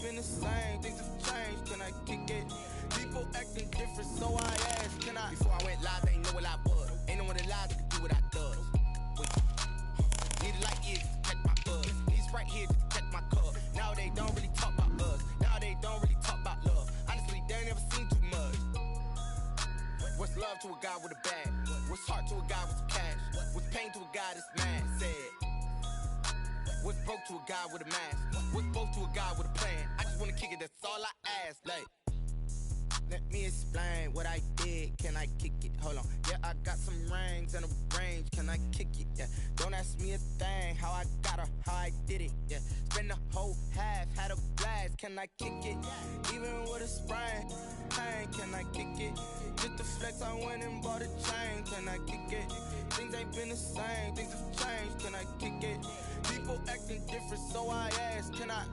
been the same, things have changed, can I kick it? People acting different, so I asked, can I? Before I went live, they ain't know what I was. Ain't no one alive that could do what I does. Needed like years to check my buzz. These right here just to check my cup. Now they don't really talk about us. Now they don't really talk about love. Honestly, they ain't never seen too much. What's love to a guy with a bag? What's heart to a guy with some cash? What's pain to a guy that's mad? Said. What's broke to a guy with a mask? What's broke to a guy with a plan? I just wanna kick it, that's all I ask. Like, let me explain what I did. Can I kick it? Hold on. Yeah, I got some rings and a range. Can I kick it? Yeah. Don't ask me a thing. How I got her, how I did it. Yeah. Spend the whole half, had a blast. Can I kick it? Even with a sprain. Pain, can I kick it? Just the flex, I went and bought a chain. Can I kick it? Things ain't been the same. Things have changed. Can I kick it? People acting different, so I ask. Can I?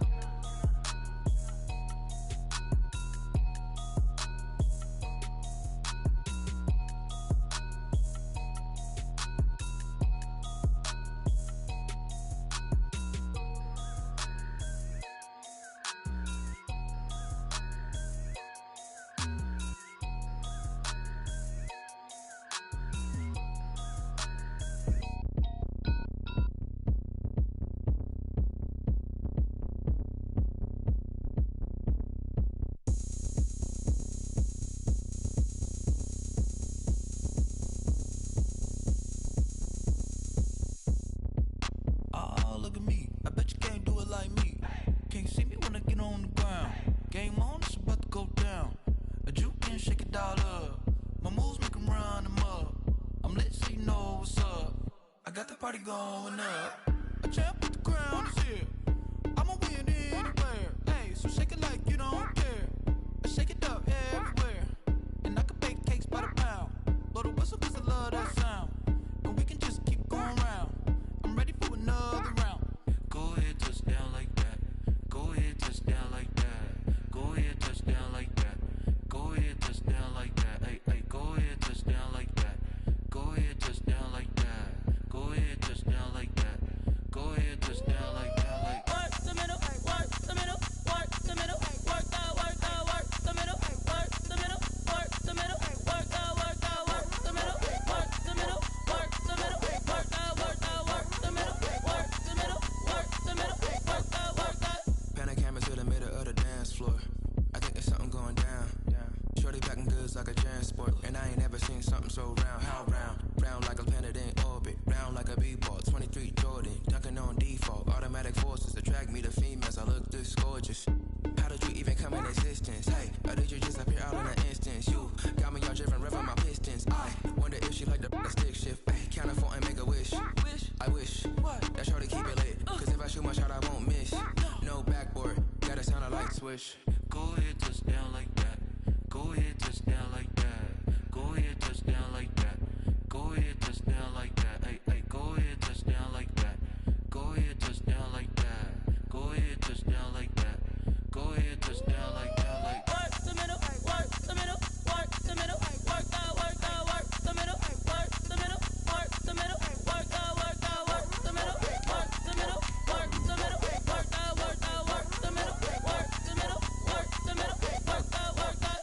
Party going up. A champ with the crown is here. I'ma win anywhere. Hey, so shake it like you don't care. I shake it up everywhere. And I can bake cakes by the pound. Blow the whistle cause I love that sound. And we can just keep going round. I'm ready for another round. Go ahead, touch down like that. Go ahead, touch down like that. Go ahead, touch down like that. Go ahead, touch down like that. Hey, hey, go ahead, touch down like that. Go ahead, touch down like that. Go ahead, touch down like that. Go ahead, touch down like that. Like work the middle, work the middle, work the middle, work the middle, work the middle, work the middle, work the middle, work the middle, work the middle, work the middle, work the middle, work the middle, work the. Pan a camera to the middle of the dance floor. I think there's something going down. Shorty packing goods like a transport, and I ain't never seen something so round. How round? Round like a planet in orbit, round like a b-ball. 23 Jordan, dunking on default. Automatic forces attract me to females. I look this gorgeous. How did you even come in existence? Hey, or did you just appear out in an instance? You got me all driven, revving my pistons. I wonder if she like the stick shift. Hey, count it for and make a wish. I wish that shorty keep it lit. Cause if I shoot my shot, I won't miss. No backboard, gotta sound a light switch. Go ahead, touch down like that. Go ahead, touch down like that. Go ahead, touch down like that. Go ahead, touch down like that. Hey, hey, go ahead, touch down like that. Go ahead, touch down like that. Go ahead, touch down like that. Go ahead, touch down like that. Like work the middle, work the middle, work the middle, work the middle, work the middle, work the middle, work the middle, work the middle, work the middle, work the middle, work the middle, work the middle, work the middle, work the.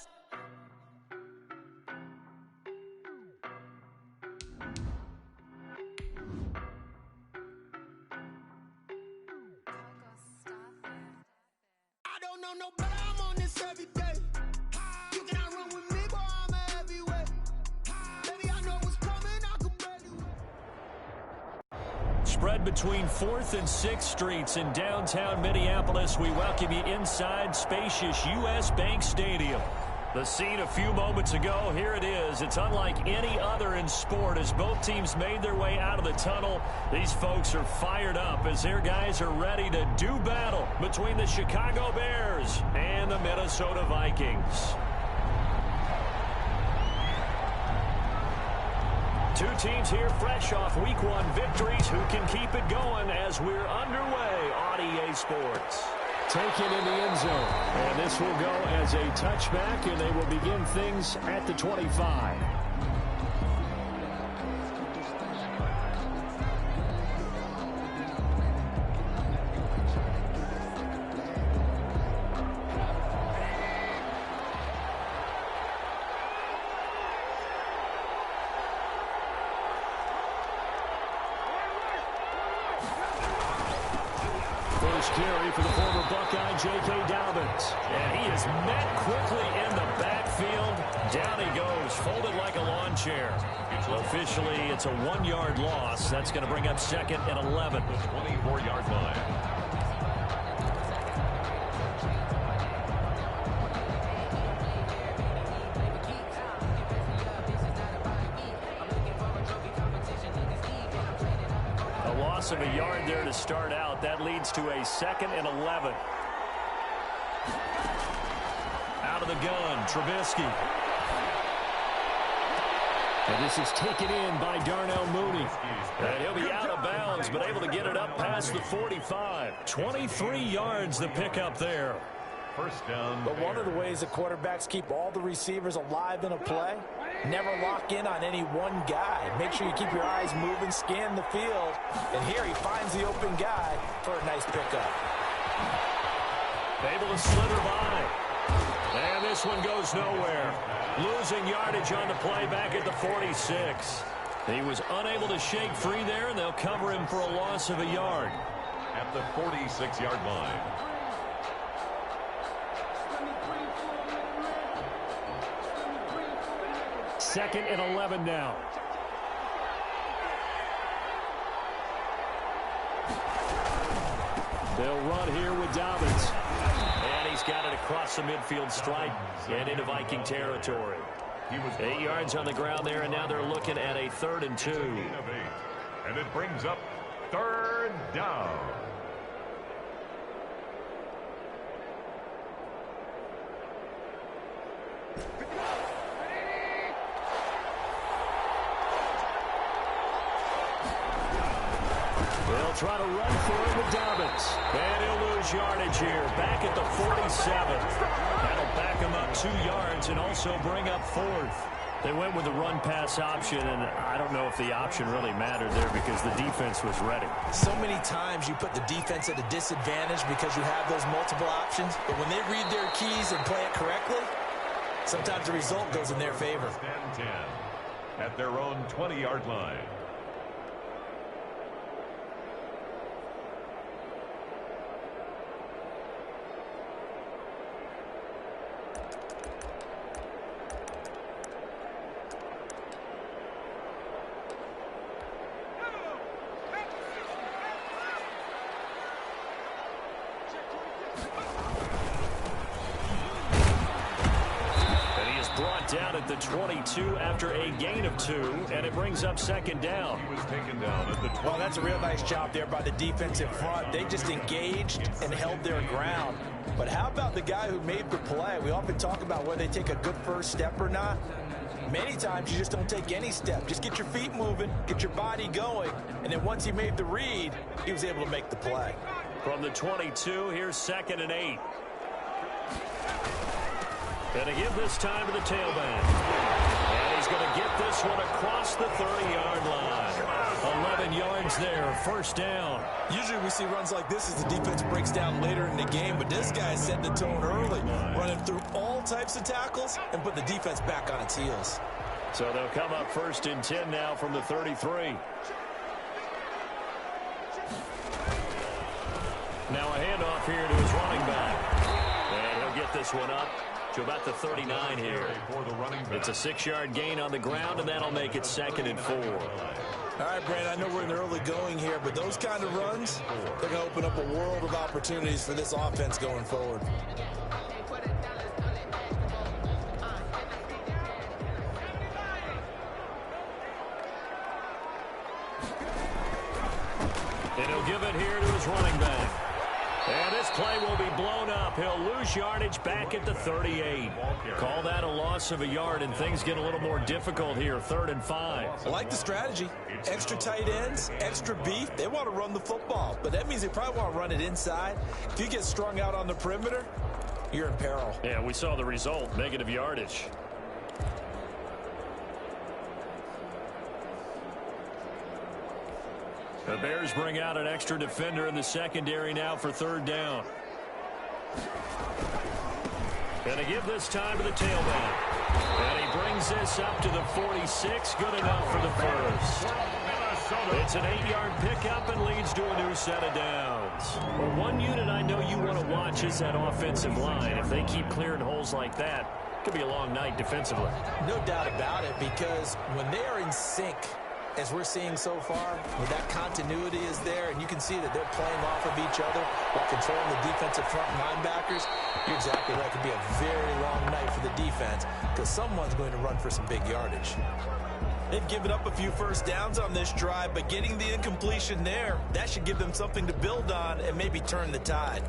I don't know no better, I'm on this every day. You cannot run with me, boy, I'm a heavyweight. Baby, I know what's coming, I could barely wait. Spread between 4th and 6th Streets in downtown Minneapolis. We welcome you inside spacious U.S. Bank Stadium. The scene a few moments ago, here it is. It's unlike any other in sport as both teams made their way out of the tunnel. These folks are fired up as their guys are ready to do battle between the Chicago Bears and the Minnesota Vikings. Two teams here fresh off Week 1 victories who can keep it going as we're underway on EA Sports. Taken in the end zone. And this will go as a touchback, and they will begin things at the 25. carry for the former Buckeye, J.K. Dobbins. And he is met quickly in the backfield. Down he goes, folded like a lawn chair. So officially, it's a 1-yard loss. That's going to bring up 2nd and 11. The 24-yard line. Of a yard there to start out. That leads to a 2nd and 11. Out of the gun, Trubisky. And this is taken in by Darnell Mooney. And he'll be out of bounds, but able to get it up past the 45. 23 yards the pickup there. First down. But one of the ways that quarterbacks keep all the receivers alive in a play, never lock in on any one guy. Make sure you keep your eyes moving, scan the field. And here he finds the open guy for a nice pickup. Able to slither by. And this one goes nowhere. Losing yardage on the play back at the 46. He was unable to shake free there, and they'll cover him for a loss of a yard. At the 46-yard line. Second and 11 now. They'll run here with Dobbins. And he's got it across the midfield stripe and into Viking territory. 8 yards on the ground there, and now they're looking at a 3rd and 2. And it brings up 3rd down. They'll try to run for it with Dobbins. And he'll lose yardage here. Back at the 47. That'll back him up 2 yards and also bring up 4th. They went with the run-pass option, and I don't know if the option really mattered there because the defense was ready. So many times you put the defense at a disadvantage because you have those multiple options. But when they read their keys and play it correctly, sometimes the result goes in their favor. Stand 10 at their own 20-yard line. Down at the 22 after a gain of 2, and it brings up 2nd down. He was taken down at the 20. Well, that's a real nice job there by the defensive front. They just engaged and held their ground. But how about the guy who made the play? We often talk about whether they take a good first step or not. Many times you just don't take any step. Just get your feet moving, get your body going, and then once he made the read, he was able to make the play. From the 22, here's 2nd and 8. And to give this time to the tailback. And he's going to get this one across the 30-yard line. 11 yards there, 1st down. Usually we see runs like this as the defense breaks down later in the game, but this guy set the tone early, running through all types of tackles and put the defense back on its heels. So they'll come up 1st and 10 now from the 33. Now a handoff here to his running back. And he'll get this one up to about the 39 here. It's a 6-yard gain on the ground, and that'll make it 2nd and 4. All right, Brandon, I know we're in the early going here, but those kind of runs, they're going to open up a world of opportunities for this offense going forward. And he'll give it here to his running back. And this play will be blown up. He'll lose yardage back at the 38. Call that a loss of a yard, and things get a little more difficult here. 3rd and 5. I like the strategy. Extra tight ends, extra beef. They want to run the football, but that means they probably want to run it inside. If you get strung out on the perimeter, you're in peril. Yeah, we saw the result. Negative yardage. The Bears bring out an extra defender in the secondary now for 3rd down. And to give this time to the tailback. And he brings this up to the 46. Good enough for the first. Minnesota. It's an 8-yard pickup and leads to a new set of downs. Well, one unit I know you want to watch is that offensive line. If they keep clearing holes like that, it could be a long night defensively. No doubt about it, because when they are in sync, as we're seeing so far, when that continuity is there, and you can see that they're playing off of each other while controlling the defensive front linebackers, you're exactly right. It could be a very long night for the defense because someone's going to run for some big yardage. They've given up a few first downs on this drive, but getting the incompletion there, that should give them something to build on and maybe turn the tide.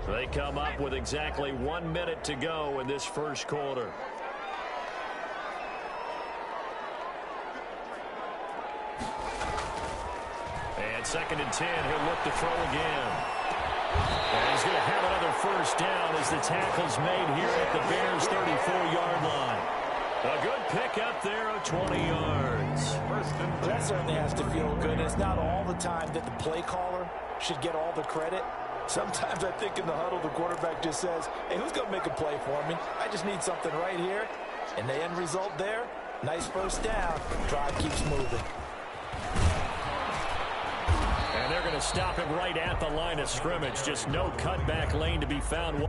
They come up with exactly 1 minute to go in this first quarter. And 2nd and 10, he'll look to throw again. And he's going to have another first down as the tackle's made here at the Bears' 34-yard line. A good pickup there of 20 yards. That certainly has to feel good. It's not all the time that the play caller should get all the credit. Sometimes I think in the huddle, the quarterback just says, hey, who's going to make a play for me? I just need something right here. And the end result there, nice first down. Drive keeps moving. And they're going to stop him right at the line of scrimmage. Just no cutback lane to be found.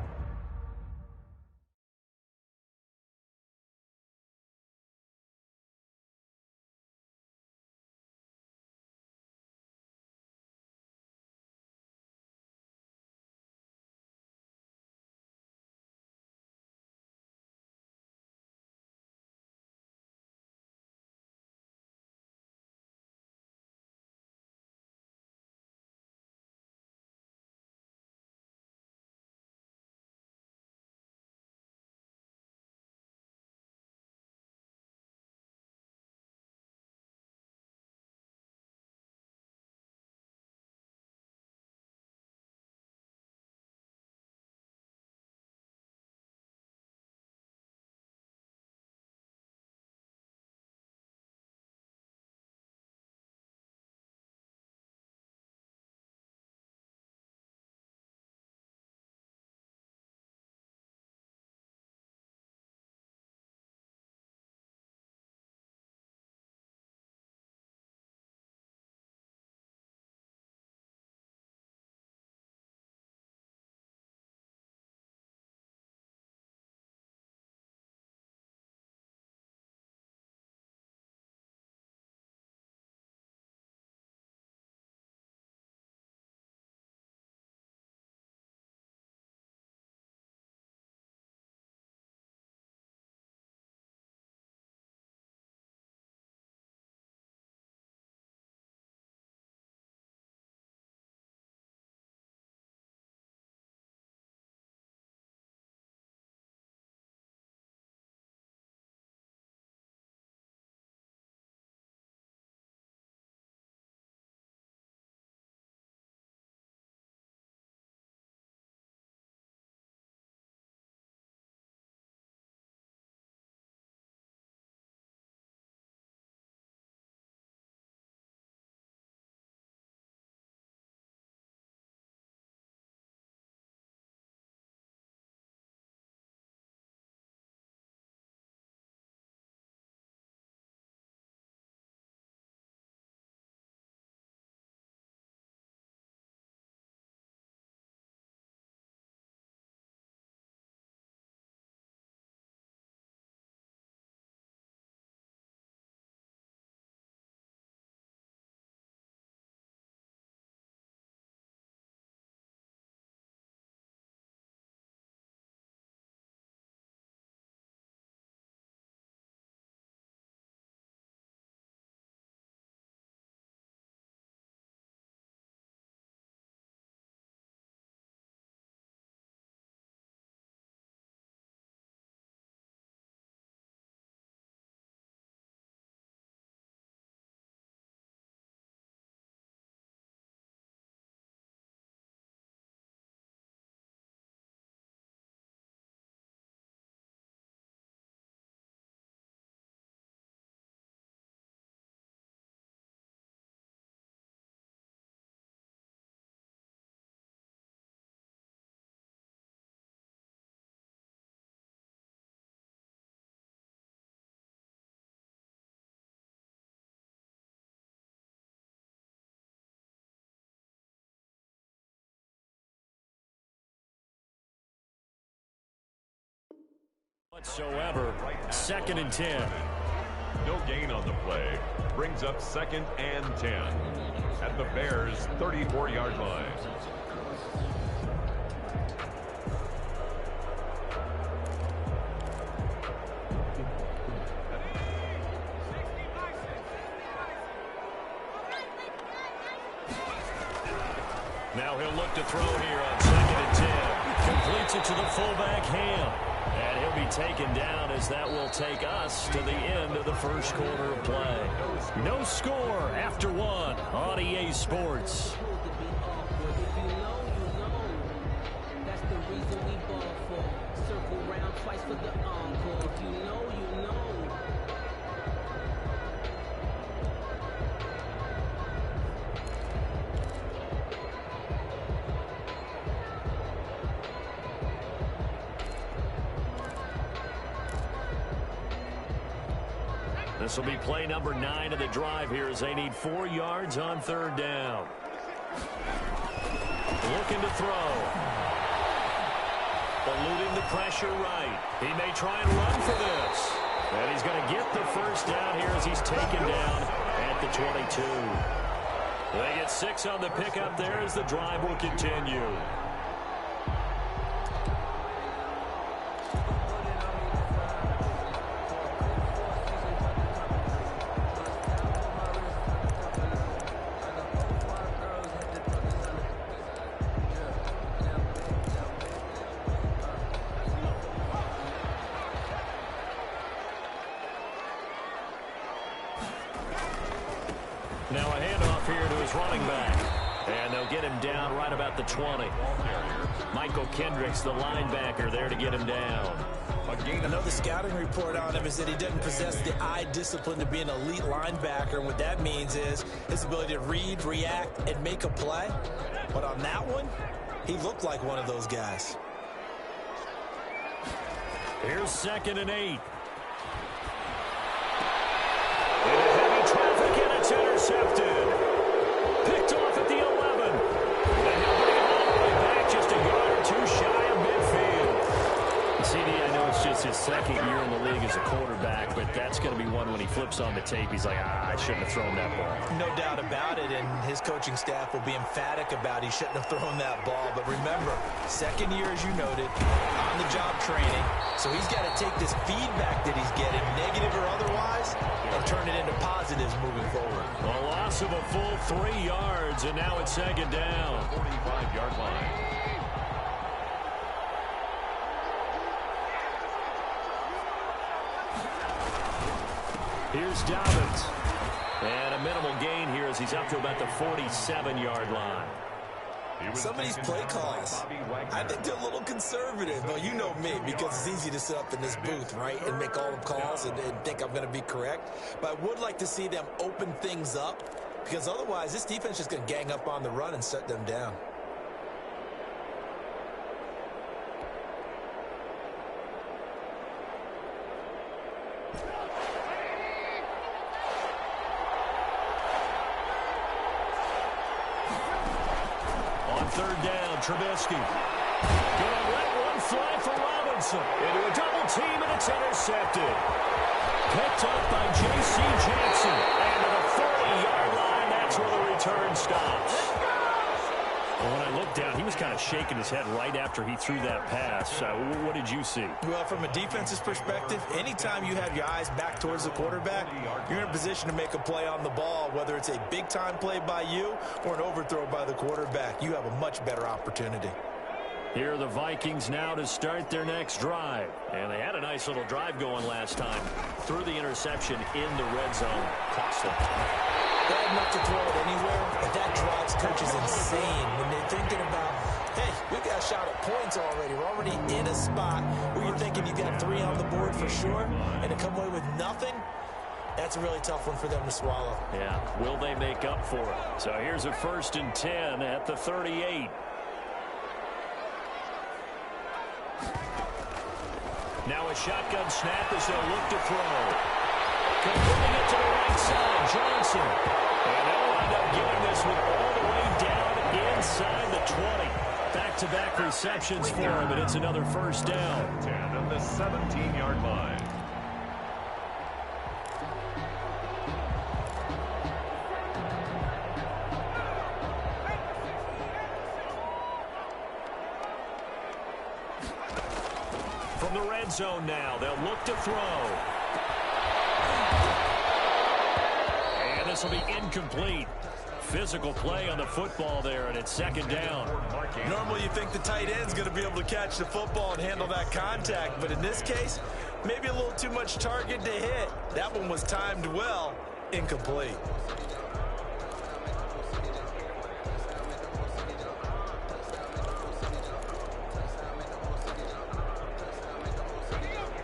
Whatsoever. 2nd and 10. No gain on the play. Brings up 2nd and 10 at the Bears' 34-yard line. Now he'll look to throw here on 2nd and 10. Completes it to the fullback, Ham. And he'll be taken down as that will take us to the end of the first quarter of play. No score after 1 on EA Sports. That's the reason we ball for. Circle round twice for the encore. If you know, you know. This will be play number 9 of the drive here as they need 4 yards on 3rd down. Looking to throw. Eluding the pressure right. He may try and run for this. And he's going to get the first down here as he's taken down at the 22. They get 6 on the pickup there as the drive will continue. Now a handoff here to his running back. And they'll get him down right about the 20. Michael Kendricks, the linebacker, there to get him down. I know the scouting report on him is that he doesn't possess the eye discipline to be an elite linebacker. And what that means is his ability to read, react, and make a play. But on that one, he looked like one of those guys. Here's 2nd and 8. Into heavy traffic, and it's intercepted. Picked off at the 11. And he'll bring it all the way back just a yard or 2 shy of midfield. CD, I know it's just his 2nd year in the league as a quarterback, but that's going to be one when he flips on the tape. He's like, I shouldn't have thrown that ball. No doubt about it, and his coaching staff will be emphatic about he shouldn't have thrown that ball. But remember, 2nd year, as you noted, on-the-job training. So he's got to take this feedback that he's getting, negative or otherwise, and turn it into positives moving forward. A loss of a full 3 yards, and now it's 2nd down. 45-yard line. Here's Dobbins. And a minimal gain here as he's up to about the 47-yard line. Some of these play calls, I think they're a little conservative. Well, you know me, because it's easy to sit up in this booth, right, and make all the calls and think I'm going to be correct. But I would like to see them open things up, because otherwise this defense is just going to gang up on the run and shut them down. Trubisky. Gonna let one fly for Robinson. Into a double team, and it's intercepted. Picked up by J.C. Jackson. And to the 40-yard line, that's where the return stops. Well, when I looked down, he was kind of shaking his head right after he threw that pass. What did you see? Well, from a defense's perspective, anytime you have your eyes back towards the quarterback, you're in a position to make a play on the ball, whether it's a big-time play by you or an overthrow by the quarterback. You have a much better opportunity. Here are the Vikings now to start their next drive. And they had a nice little drive going last time. Threw the interception in the red zone. Costly. Bad enough to throw it anywhere, but that drives coaches insane when they're thinking about, hey, we got a shot at points already. We're already in a spot where you're thinking you got 3 on the board for sure, and to come away with nothing, that's a really tough one for them to swallow. Yeah, will they make up for it? So here's a 1st and 10 at the 38. Now a shotgun snap as they'll look to throw. Completing it to the right side, Johnson. And they'll wind up getting this one all the way down inside the 20. Back to back-to-back receptions for him, and it's another first down. 10 on the 17-yard line. From the red zone now, they'll look to throw. And this will be incomplete. Physical play on the football there, and it's second down. Normally you think the tight end's going to be able to catch the football and handle that contact, but in this case, maybe a little too much target to hit. That one was timed well, incomplete.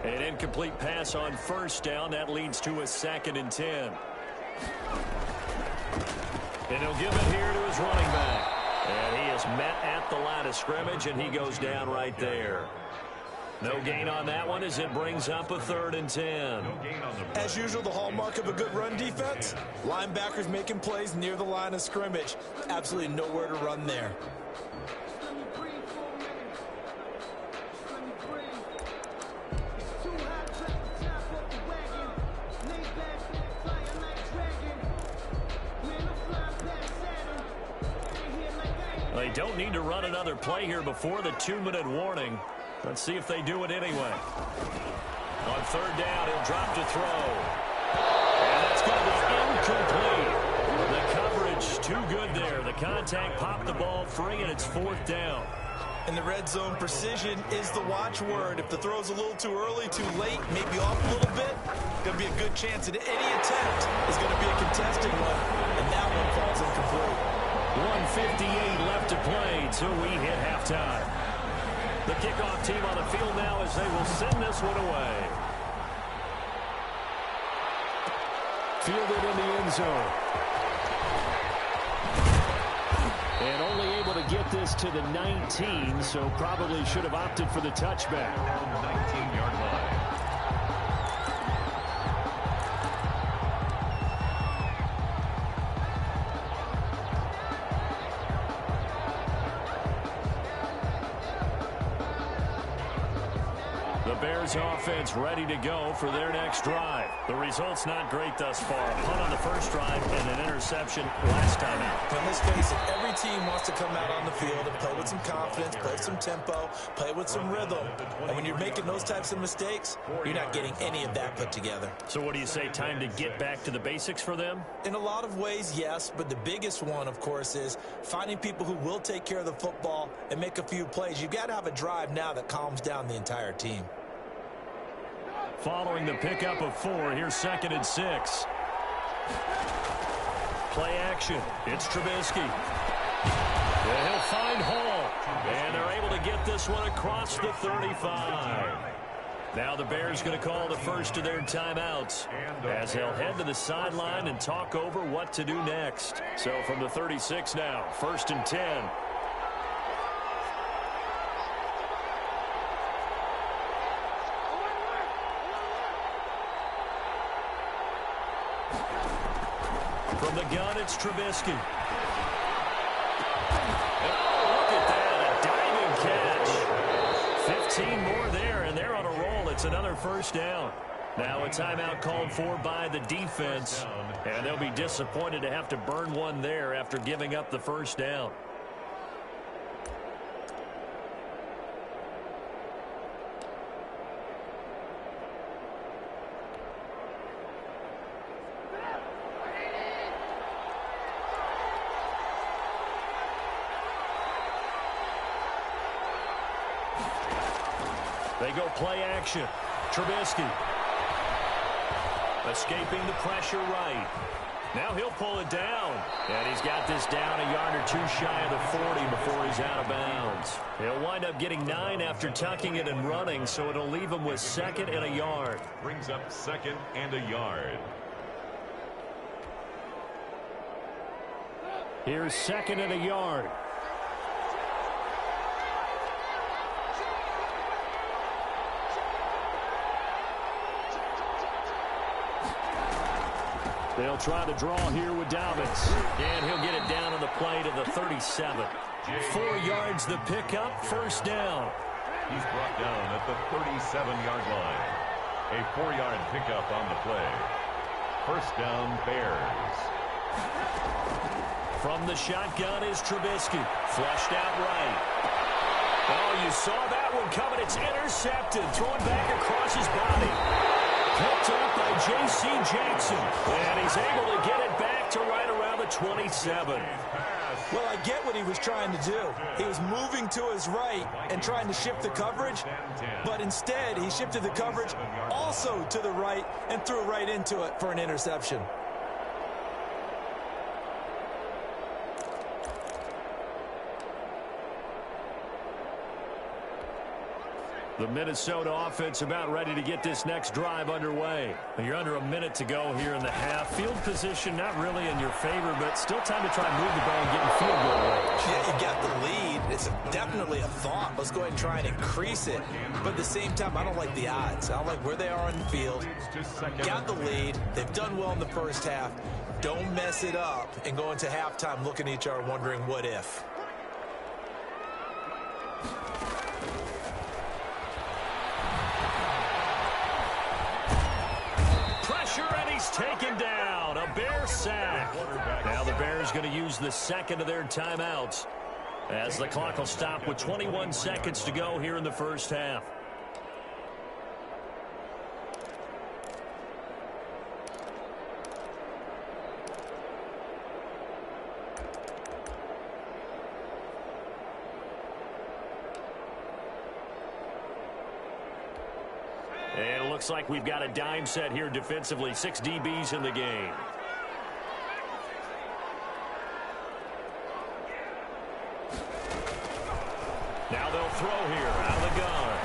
An incomplete pass on first down. That leads to a 2nd and 10. And he'll give it here to his running back. And he is met at the line of scrimmage, and he goes down right there. No gain on that one as it brings up a 3rd and 10. As usual, the hallmark of a good run defense, linebackers making plays near the line of scrimmage. Absolutely nowhere to run there. They don't need to run another play here before the 2-minute warning. Let's see if they do it anyway. On 3rd down, he'll drop to throw. And that's going to be incomplete. The coverage too good there. The contact popped the ball free, and it's 4th down. In the red zone, precision is the watchword. If the throw's a little too early, too late, maybe off a little bit, going to be a good chance that any attempt is going to be a contesting one, and that one falls incomplete. 1:58 left to play till we hit halftime. The kickoff team on the field now as they will send this one away. Fielded in the end zone. And only able to get this to the 19, so probably should have opted for the touchback. 19-yard line. Bears offense ready to go for their next drive. The result's not great thus far. A punt on the first drive and an interception last time out. But let's face it, every team wants to come out on the field and play with some confidence, play some tempo, play with some rhythm. And when you're making those types of mistakes, you're not getting any of that put together. So what do you say, time to get back to the basics for them? In a lot of ways, yes, but the biggest one, of course, is finding people who will take care of the football and make a few plays. You've got to have a drive now that calms down the entire team. Following the pickup of 4, here's 2nd and 6. Play action. It's Trubisky. And he'll find Hall. And they're able to get this one across the 35. Now the Bears going to call the first of their timeouts as they'll head to the sideline and talk over what to do next. So from the 36 now, 1st and 10. From the gun, it's Trubisky. Oh, look at that, a diving catch. 15 more there, and they're on a roll. It's another first down. Now a timeout called for by the defense, and they'll be disappointed to have to burn one there after giving up the first down. They go play action. Trubisky. Escaping the pressure right. Now he'll pull it down. And he's got this down a yard or two shy of the 40 before he's out of bounds. He'll wind up getting 9 after tucking it and running, so it'll leave him with 2nd and a yard. Brings up 2nd and a yard. Here's 2nd and a yard. They'll try to draw here with Dobbins. And he'll get it down on the play to the 37. 4 yards the pickup, first down. He's brought down at the 37-yard line. A 4-yard pickup on the play. First down, Bears. From the shotgun is Trubisky. Flushed out right. Oh, you saw that one coming. It's intercepted. Thrown back across his body. Picked up by J.C. Jackson. And he's able to get it back to right around the 27. Well, I get what he was trying to do. He was moving to his right and trying to shift the coverage, but instead he shifted the coverage also to the right and threw right into it for an interception. The Minnesota offense about ready to get this next drive underway. You're under a minute to go here in the half. Field position not really in your favor, but still time to try and move the ball and get in field goal range. Yeah, you got the lead. It's definitely a thought. Let's go ahead and try and increase it. But at the same time, I don't like the odds. I don't like where they are on the field. Got the lead. They've done well in the first half. Don't mess it up and go into halftime looking at each other wondering what if. Taken down, a Bear sack. Now the Bears going to use the second of their timeouts as the clock will stop with 21 seconds to go here in the first half. And it looks like we've got a dime set here defensively. 6 DBs in the game. Now they'll throw here out of the gun.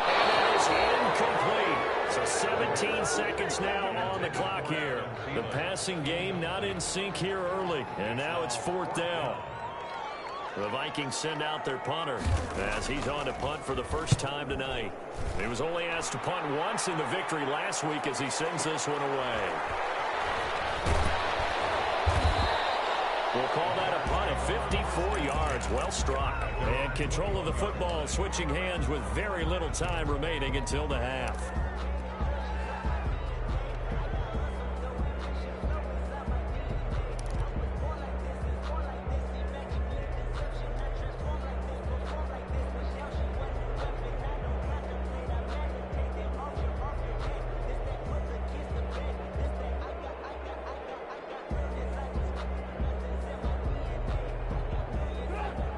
And that is incomplete. So 17 seconds now on the clock here. The passing game not in sync here early. And now it's 4th down. The Vikings send out their punter as he's on to punt for the first time tonight. He was only asked to punt once in the victory last week as he sends this one away. We'll call that a punt of 54 yards. Well struck. And control of the football switching hands with very little time remaining until the half.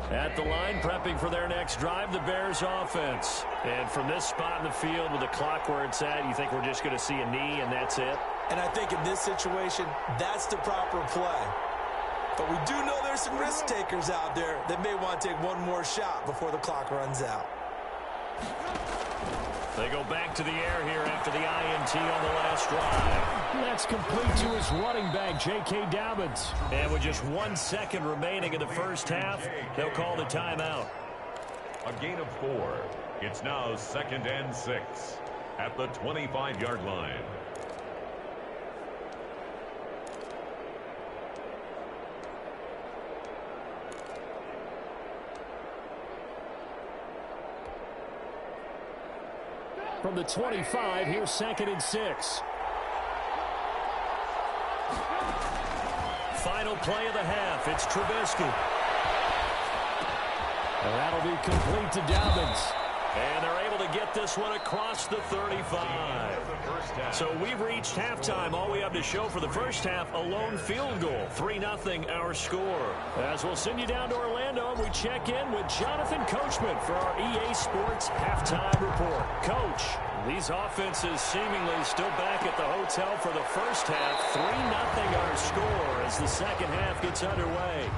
At the line, prepping for their next drive, the Bears offense. And from this spot in the field with the clock where it's at, you think we're just going to see a knee and that's it? And I think in this situation, that's the proper play. But we do know there's some risk takers out there that may want to take one more shot before the clock runs out. They go back to the air here after the INT on the last drive. That's complete to his running back, J.K. Dobbins. And with just 1 second remaining in the first half, they'll call the timeout. A gain of 4. It's now 2nd and 6 at the 25-yard line. From the 25, here's 2nd and 6. Final play of the half. It's Trubisky. And that'll be complete to Dobbins. And they're able to get this one across the 35. So we've reached halftime. All we have to show for the first half, a lone field goal. 3-0 our score. As we'll send you down to Orlando, and we check in with Jonathan Coachman for our EA Sports Halftime Report. Coach, these offenses seemingly still back at the hotel for the first half. 3-0 our score as the second half gets underway.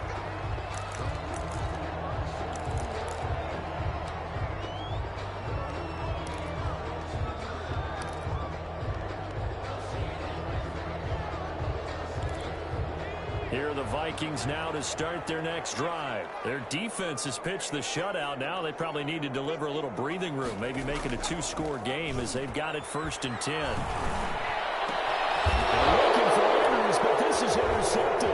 Here are the Vikings now to start their next drive. Their defense has pitched the shutout. Now they probably need to deliver a little breathing room, maybe make it a 2-score game as they've got it 1st and 10. Looking for Andrews This is intercepted.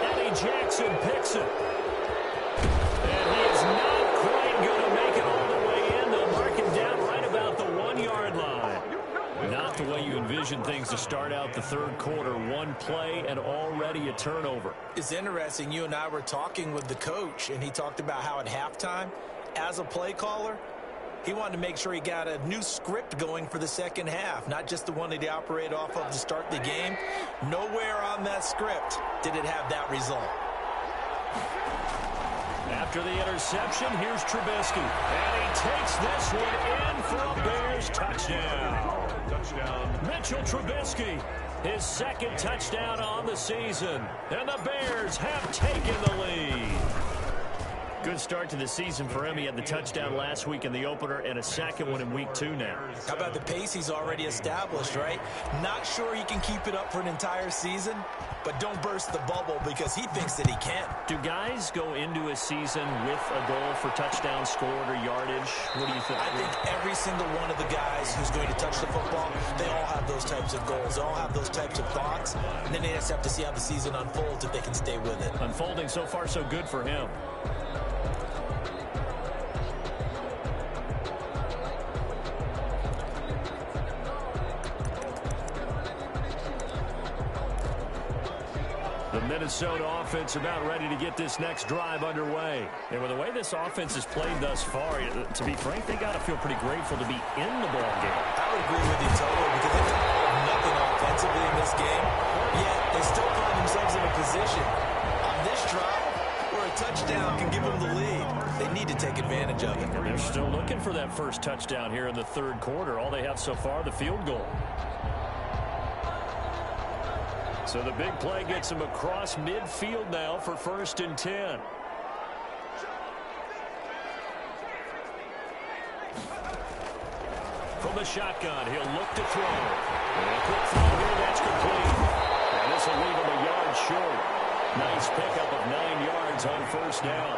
Eddie Jackson picks it. And he is not quite going to make it all the way in. They'll mark him down right about the 1-yard line. Not the way you envision things to start out the third quarter. One play and already a turnover. It's interesting. You and I were talking with the coach, and he talked about how at halftime, as a play caller, he wanted to make sure he got a new script going for the second half, not just the one that he operated off of to start the game. Nowhere on that script did it have that result. After the interception, here's Trubisky. And he takes this one in for a Bears touchdown. Mitchell Trubisky, his second touchdown on the season. And the Bears have taken the lead. Good start to the season for him. He had the touchdown last week in the opener and a second one in week 2 now. How about the pace he's already established, right? Not sure he can keep it up for an entire season, but don't burst the bubble because he thinks that he can. Do guys go into a season with a goal for touchdown scored or yardage? What do you think? I think every single one of the guys who's going to touch the football, they all have those types of goals. They all have those types of thoughts, and then they just have to see how the season unfolds if they can stay with it. Unfolding so far so good for him. The Minnesota offense about ready to get this next drive underway. And with the way this offense has played thus far, to be frank, they got to feel pretty grateful to be in the ball game. I would agree with you totally because they've done all of nothing offensively in this game, yet they still find themselves in a position on this drive where a touchdown can give them the lead. They need to take advantage of it. And they're still looking for that first touchdown here in the third quarter. All they have so far, the field goal. So the big play gets him across midfield now for 1st and 10. From the shotgun, he'll look to throw. And a quick throw here, that's complete. And this will leave him a yard short. Nice pickup of 9 yards on 1st down.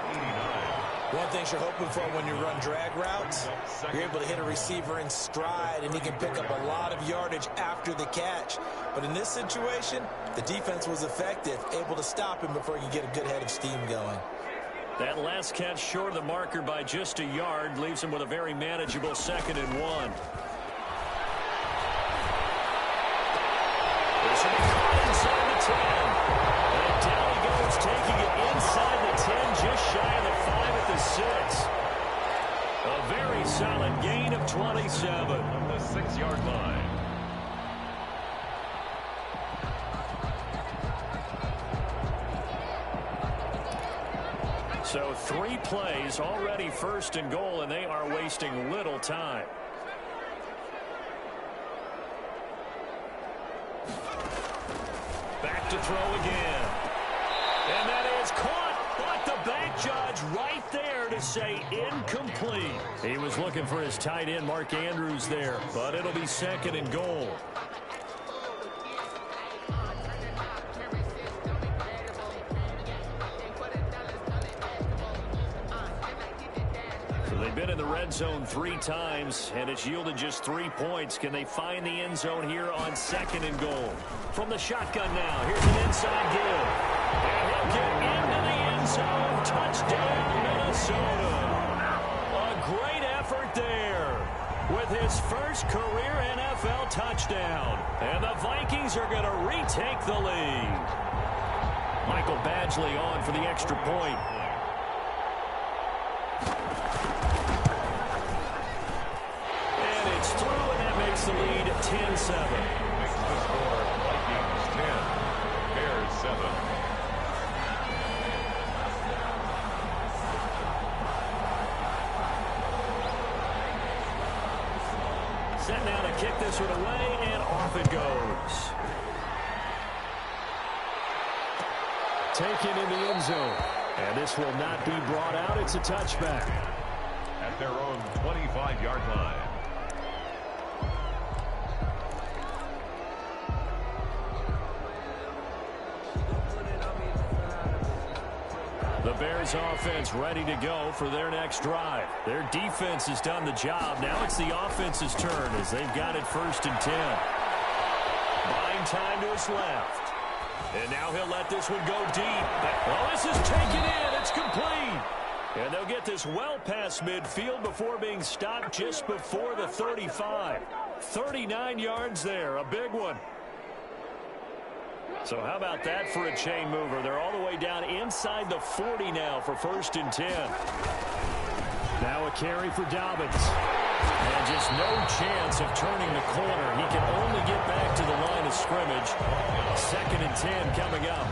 One thing you're hoping for when you run drag routes, you're able to hit a receiver in stride, and he can pick up a lot of yardage after the catch. But in this situation, the defense was effective, able to stop him before he could get a good head of steam going. That last catch short of the marker by just a yard leaves him with a very manageable 2nd and 1. This will be caught inside the 10. And down he goes, taking it inside the 10, just shy of the 5 at the 6. A very solid gain of 27. On the 6-yard line. So 3 plays, already 1st and goal, and they are wasting little time. Back to throw again. And that is caught, but the back judge right there to say incomplete. He was looking for his tight end, Mark Andrews, there, but it'll be 2nd and goal. They've been in the red zone 3 times, and it's yielded just 3 points. Can they find the end zone here on 2nd and goal? From the shotgun now, here's an inside give. And he'll get into the end zone. Touchdown, Minnesota. A great effort there with his first career NFL touchdown. And the Vikings are going to retake the lead. Michael Badgley on for the extra point. The lead 10-7. Makes the score Vikings 10, Bears 7. Set now to kick this one away, and off it goes. Taken in the end zone. And this will not be brought out. It's a touchback. At their own 25-yard line. The Bears offense ready to go for their next drive. Their defense has done the job. Now it's the offense's turn as they've got it 1st and 10. Buying time to his left. And now he'll let this one go deep. Well, this is taken in. It's complete. And they'll get this well past midfield before being stopped just before the 35. 39 yards there, a big one. So how about that for a chain mover? They're all the way down inside the 40 now for 1st and 10. Now a carry for Dobbins. And just no chance of turning the corner. He can only get back to the line of scrimmage. 2nd and 10 coming up.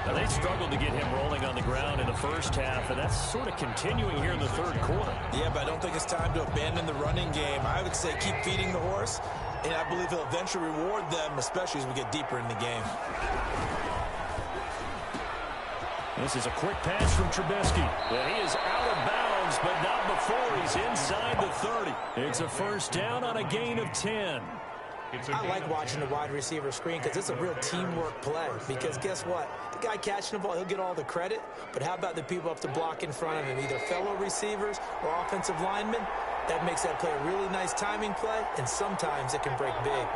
Now they struggled to get him rolling on the ground in the first half, and that's sort of continuing here in the 3rd quarter. Yeah, but I don't think it's time to abandon the running game. I would say keep feeding the horse, and I believe he'll eventually reward them, especially as we get deeper in the game. This is a quick pass from Trubisky. Well, he is out of bounds, but not before he's inside the 30. It's a 1st down on a gain of 10. I like watching the wide receiver screen because it's a real teamwork play. Because guess what? The guy catching the ball, he'll get all the credit. But how about the people up to block in front of him, either fellow receivers or offensive linemen? That makes that play a really nice timing play, and sometimes it can break big.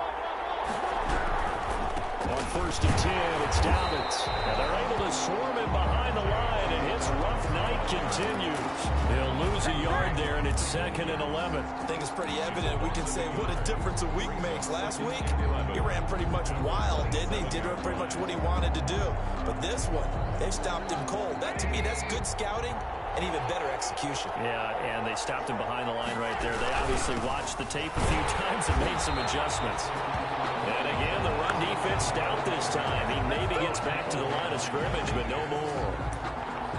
On 1st and 10, it's Dobbins. Now they're able to swarm him behind the line, and his rough night continues. They'll lose a yard there, and it's 2nd and 11. I think it's pretty evident. We can say what a difference a week makes. Last week, he ran pretty much wild, didn't he? Did pretty much what he wanted to do. But this one, they've stopped him cold. That, to me, that's good scouting and even better execution. Yeah, and they stopped him behind the line right there. They obviously watched the tape a few times and made some adjustments. And again, the run defense stout this time. He maybe gets back to the line of scrimmage, but no more.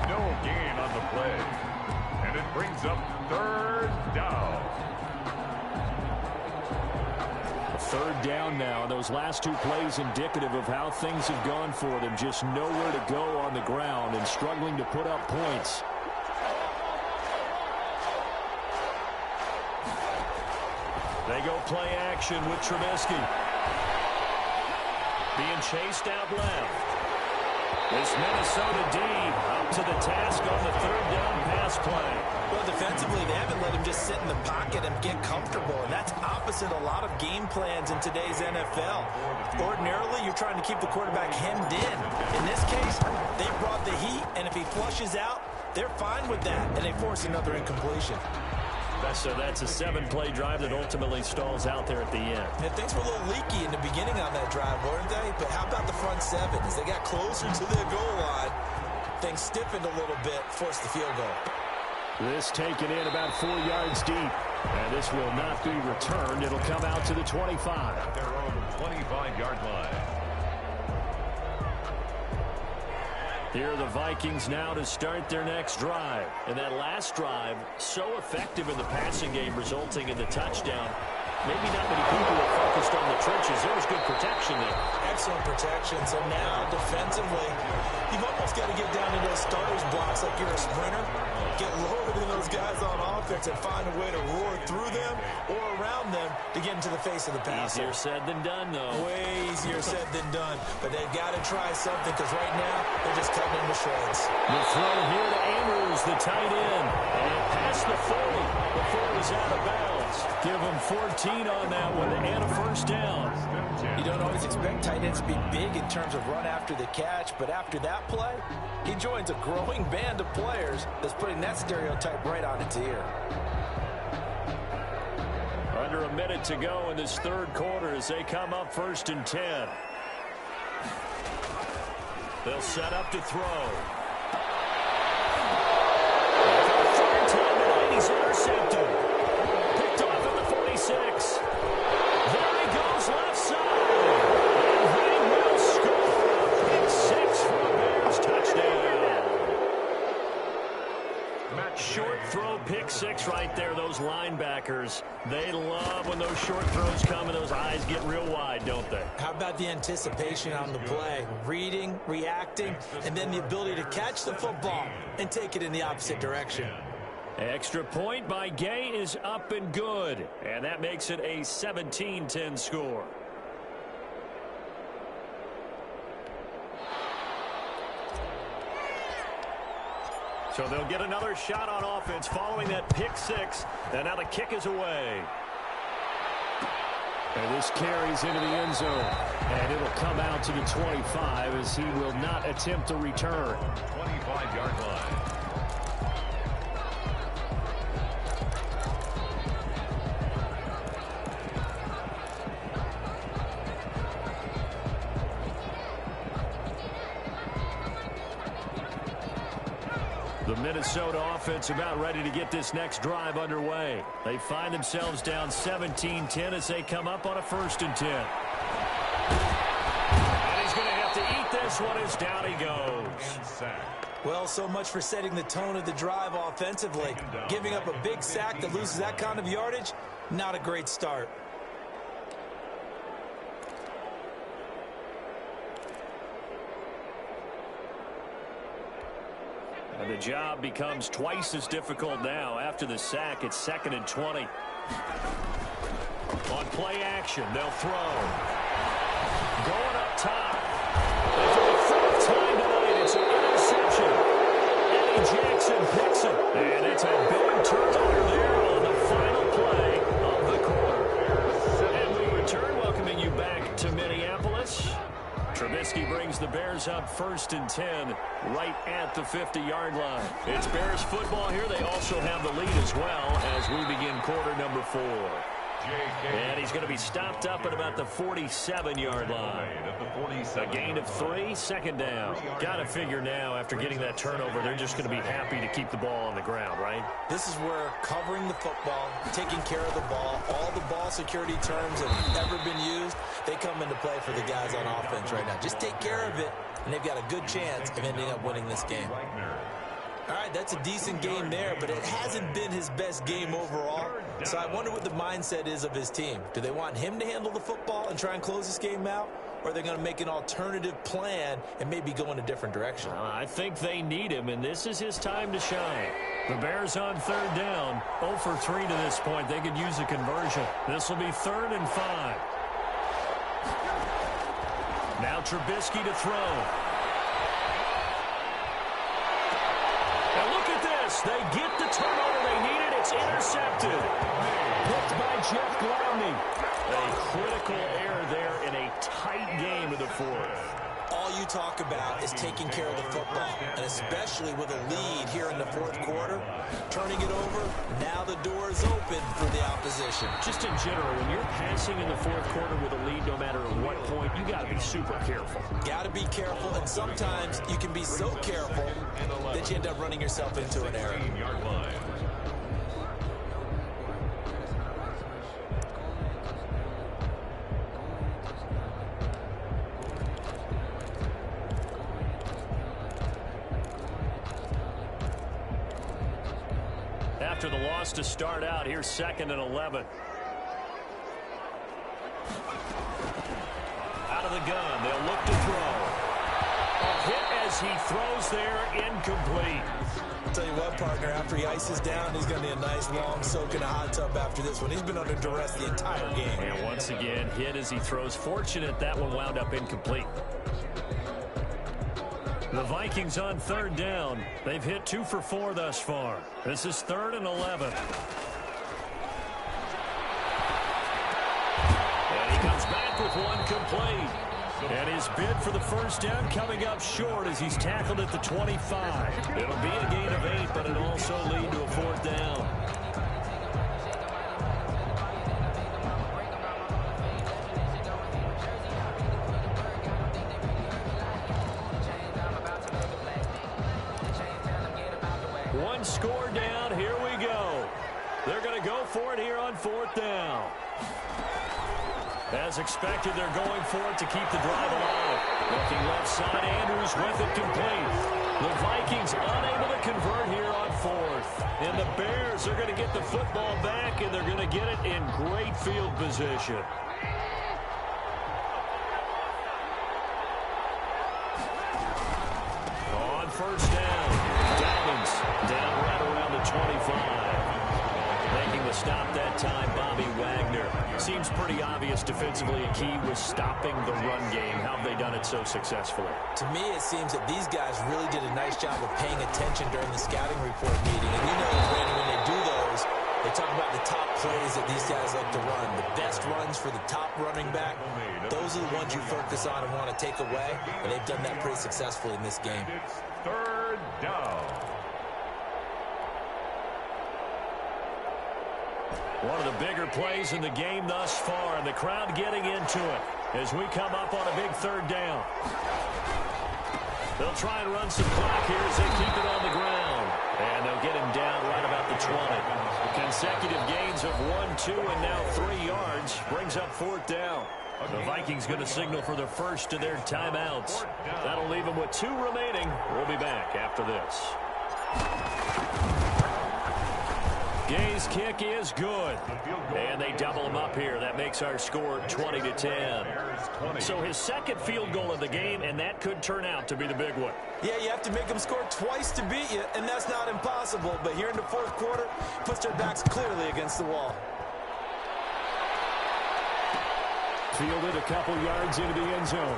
No gain on the play. And it brings up 3rd down. 3rd down now. And those last 2 plays indicative of how things have gone for them. Just nowhere to go on the ground and struggling to put up points. They go play action with Trubisky. Being chased out left. This Minnesota D up to the task on the 3rd down pass play. Well, defensively, they haven't let him just sit in the pocket and get comfortable, and that's opposite a lot of game plans in today's NFL. Ordinarily, you're trying to keep the quarterback hemmed in. In this case, they brought the heat, and if he flushes out, they're fine with that, and they force another incompletion. So that's a 7-play drive that ultimately stalls out there at the end. And things were a little leaky in the beginning on that drive, weren't they? But how about the front 7? As they got closer to their goal line, things stiffened a little bit, forced the field goal. This taken in about 4 yards deep. And this will not be returned. It'll come out to the 25. At their own 25-yard line. Here are the Vikings now to start their next drive. And that last drive, so effective in the passing game, resulting in the touchdown. Maybe not many people are focused on the trenches. There was good protection there. Excellent protection. So now, defensively, you've almost got to get down to those starters blocks like you're a sprinter. Get lower than those guys on offense and find a way to roar through them or around them to get into the face of the passer. Easier said than done, though. Way easier said than done. But they've got to try something because right now they're just cutting into shreds. The throw here to Andrews, the tight end. And past the 40 before it was out of bounds. Give him 14 on that one and a 1st down. You don't always expect tight ends to be big in terms of run after the catch, but after that play, he joins a growing band of players that's putting that stereotype right on its ear. Under a minute to go in this 3rd quarter as they come up 1st and 10. They'll set up to throw. Third time tonight, he's intercepted. Picked off at the 46. There he goes left side. And they will score. Pick 6 for the Bears. Touchdown. Short throw, pick 6 right there. Those linebackers, they love when those short throws come and those eyes get real wide, don't they? How about the anticipation on the play? Reading, reacting, and then the ability to catch the football and take it in the opposite direction. Extra point by Gay is up and good. And that makes it a 17-10 score. So they'll get another shot on offense following that pick 6. And now the kick is away. And this carries into the end zone. And it'll come out to the 25 as he will not attempt to return. 25-yard line. The Minnesota offense about ready to get this next drive underway. They find themselves down 17-10 as they come up on a 1st and 10. And he's going to have to eat this one as down he goes. Well, so much for setting the tone of the drive offensively. Giving up a big sack that loses that kind of yardage, not a great start. And the job becomes twice as difficult now. After the sack, it's 2nd and 20. On play action, they'll throw. Going up top. And for the 4th time tonight, it's an interception. Eddie Jackson picks it. And it's a big turnover there on the final play of the quarter. And we return, welcoming you back to Minneapolis. Trubisky brings the Bears up 1st and 10 right at the 50-yard line. It's Bears football here. They also have the lead as well as we begin quarter number 4. And he's going to be stopped up at about the 47-yard line. A gain of 3, 2nd down. Got to figure now after getting that turnover, they're just going to be happy to keep the ball on the ground, right? This is where covering the football, taking care of the ball, all the ball security terms that have ever been used, they come into play for the guys on offense right now. Just take care of it, and they've got a good chance of ending up winning this game. All right, that's a decent game there, but it hasn't been his best game overall. So I wonder what the mindset is of his team. Do they want him to handle the football and try and close this game out? Or are they going to make an alternative plan and maybe go in a different direction? I think they need him, and this is his time to shine. The Bears on 3rd down. 0 for 3 to this point. They could use a conversion. This will be 3rd and 5. Now Trubisky to throw. And look at this. They get the turnover they needed. It's intercepted. Picked by Jeff Gladney. A critical error there in a tight game of the 4th. All you talk about is taking care of the football, and especially with a lead here in the 4th quarter, turning it over, now the door is open for the opposition. Just in general, when you're passing in the 4th quarter with a lead, no matter at what point, you got to be super careful. Got to be careful, and sometimes you can be so careful that you end up running yourself into an error. After the loss to start out, here's 2nd and 11. Out of the gun, they'll look to throw. A hit as he throws there, incomplete. I'll tell you what, partner, after he ices down, he's going to need a nice long soak in a hot tub after this one. He's been under duress the entire game. And once again, hit as he throws. Fortunate that one wound up incomplete. The Vikings on 3rd down. They've hit 2 for 4 thus far. This is 3rd and 11. And he comes back with one complete. And his bid for the 1st down coming up short as he's tackled at the 25. It'll be a gain of 8, but it'll also lead to a 4th down. One score down. Here we go. They're going to go for it here on 4th down. As expected, they're going for it to keep the drive alive. Looking left side, Andrews with it complete. The Vikings unable to convert here on 4th. And the Bears are going to get the football back, and they're going to get it in great field position. On 1st down, Dobbins down right around the 25. Making the stop that time, Bobby Wagner. Seems pretty obvious defensively a key was stopping the run game. How have they done it so successfully? To me, it seems that these guys really did a nice job of paying attention during the scouting report meeting. And you know, Brandon, when they do those, they talk about the top plays that these guys like to run, the best runs for the top running back, those are the ones you focus on and want to take away, and they've done that pretty successfully in this game. It's third down. One of the bigger plays in the game thus far, and the crowd getting into it as we come up on a big third down. They'll try and run some clock here as they keep it on the ground. And they'll get him down right about the 20. Consecutive gains of 1, 2, and now 3 yards brings up fourth down. The Vikings going to signal for the first of their timeouts. That'll leave them with 2 remaining. We'll be back after this. Gay's kick is good. And they double him up here. That makes our score 20-10. So his second field goal of the game, and that could turn out to be the big one. Yeah, you have to make them score twice to beat you, and that's not impossible. But here in the fourth quarter, puts their backs clearly against the wall. Fielded a couple yards into the end zone.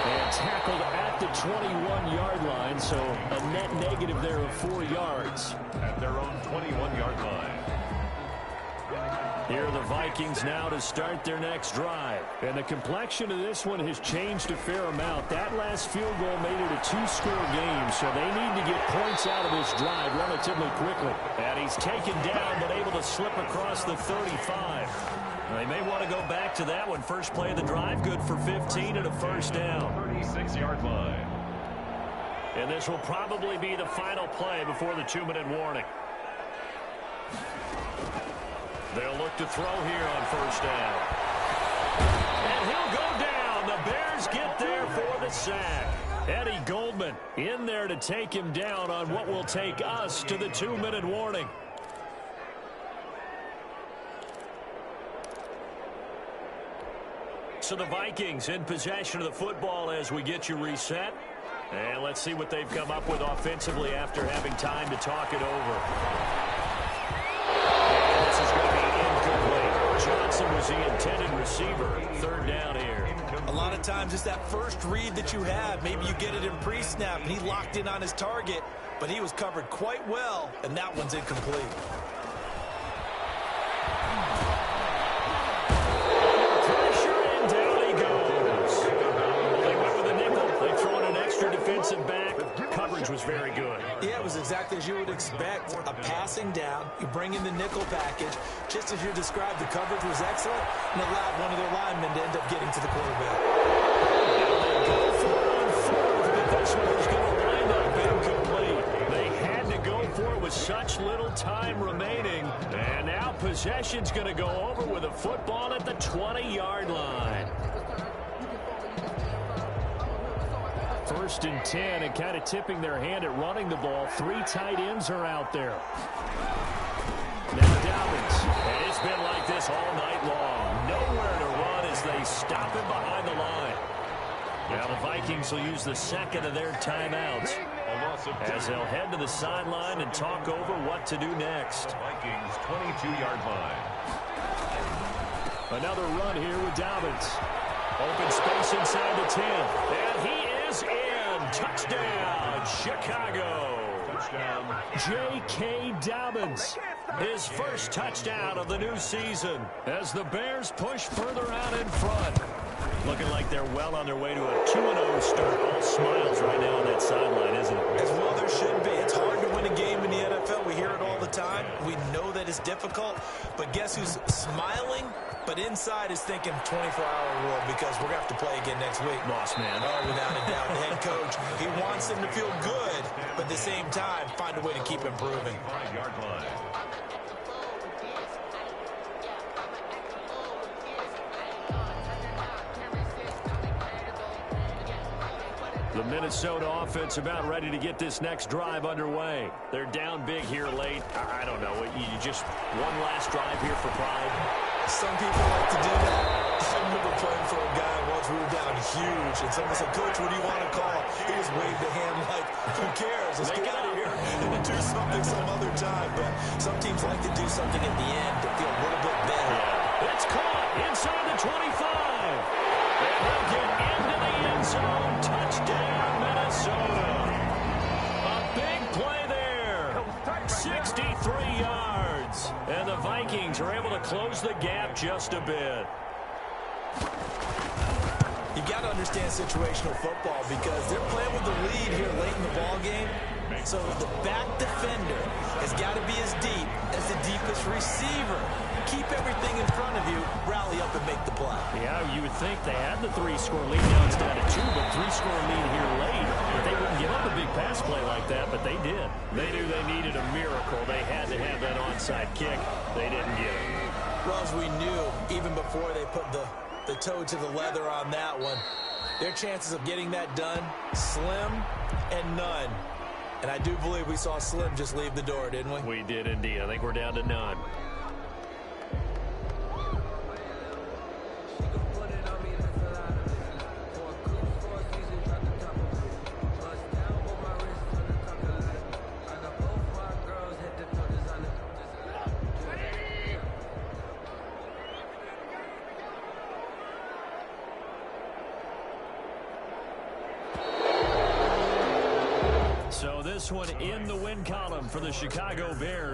And tackled at the 21-yard line, so a net negative there of 4 yards. At their own 21-yard line. Here are the Vikings now to start their next drive. And the complexion of this one has changed a fair amount. That last field goal made it a 2-score game, so they need to get points out of this drive relatively quickly. And he's taken down but able to slip across the 35. They may want to go back to that one. First play of the drive, good for 15 and a first down. 36-yard line. And this will probably be the final play before the 2-minute warning. They'll look to throw here on first down. And he'll go down. The Bears get there for the sack. Eddie Goldman in there to take him down on what will take us to the 2-minute warning. So the Vikings in possession of the football as we get you reset. And let's see what they've come up with offensively after having time to talk it over. And this is going to be incomplete. Johnson was the intended receiver. Third down here. A lot of times it's that first read that you have. Maybe you get it in pre-snap, and he locked in on his target, but he was covered quite well, and that one's incomplete. Defensive back, coverage was very good. Yeah, it was exactly as you would expect. A passing down, you bring in the nickel package. Just as you described, the coverage was excellent and allowed one of their linemen to end up getting to the quarterback. They go for it on fourth, but this one was going to wind up incomplete. They had to go for it with such little time remaining. And now possession's going to go over with a football at the 20-yard line. First and 10, and kind of tipping their hand at running the ball. 3 tight ends are out there. Now Dobbins. And it's been like this all night long. Nowhere to run as they stop him behind the line. Now the Vikings will use the second of their timeouts as they'll head to the sideline and talk over what to do next. Vikings 22-yard line. Another run here with Dobbins. Open space inside the 10. And he is in. Touchdown, Chicago. Touchdown. J.K. Dobbins. His first touchdown of the new season as the Bears push further out in front. Looking like they're well on their way to a 2-0 start. All smiles right now on that sideline, isn't it? As well there should be. It's hard to win a game in the NFL. We hear it all the time. We know that it's difficult. But guess who's smiling? But inside is thinking 24-hour rule because we're going to have to play again next week. Lost man. Oh, without a doubt. The head coach, he wants them to feel good, but at the same time, find a way to keep improving. 5-yard line. The Minnesota offense about ready to get this next drive underway. They're down big here late. I don't know. You just one last drive here for pride. Some people like to do that. I remember playing for a guy once. We were down huge, and someone said, "Coach, what do you want to call?" He just waved a hand like, "Who cares? Let's get out of here and do something some other time." But some teams like to do something at the end to feel a little bit better. It's caught inside the 25. And they'll get into the end zone. Touchdown, Minnesota. A big play there. 63 close the gap just a bit. You got to understand situational football because they're playing with the lead here late in the ball game. So the back defender has got to be as deep as the deepest receiver. Keep everything in front of you, rally up and make the play. Yeah, you would think they had the 3-score lead. Now it's down to 2, but 3-score lead here late. But they wouldn't give up a big pass play like that, but they did. They knew they needed a miracle. They had to have that onside kick. They didn't get it. Well, as we knew, even before they put the toe to the leather on that one, their chances of getting that done, slim and none. And I do believe we saw Slim just leave the door, didn't we? We did indeed. I think we're down to none. So this one in the win column for the Chicago Bears.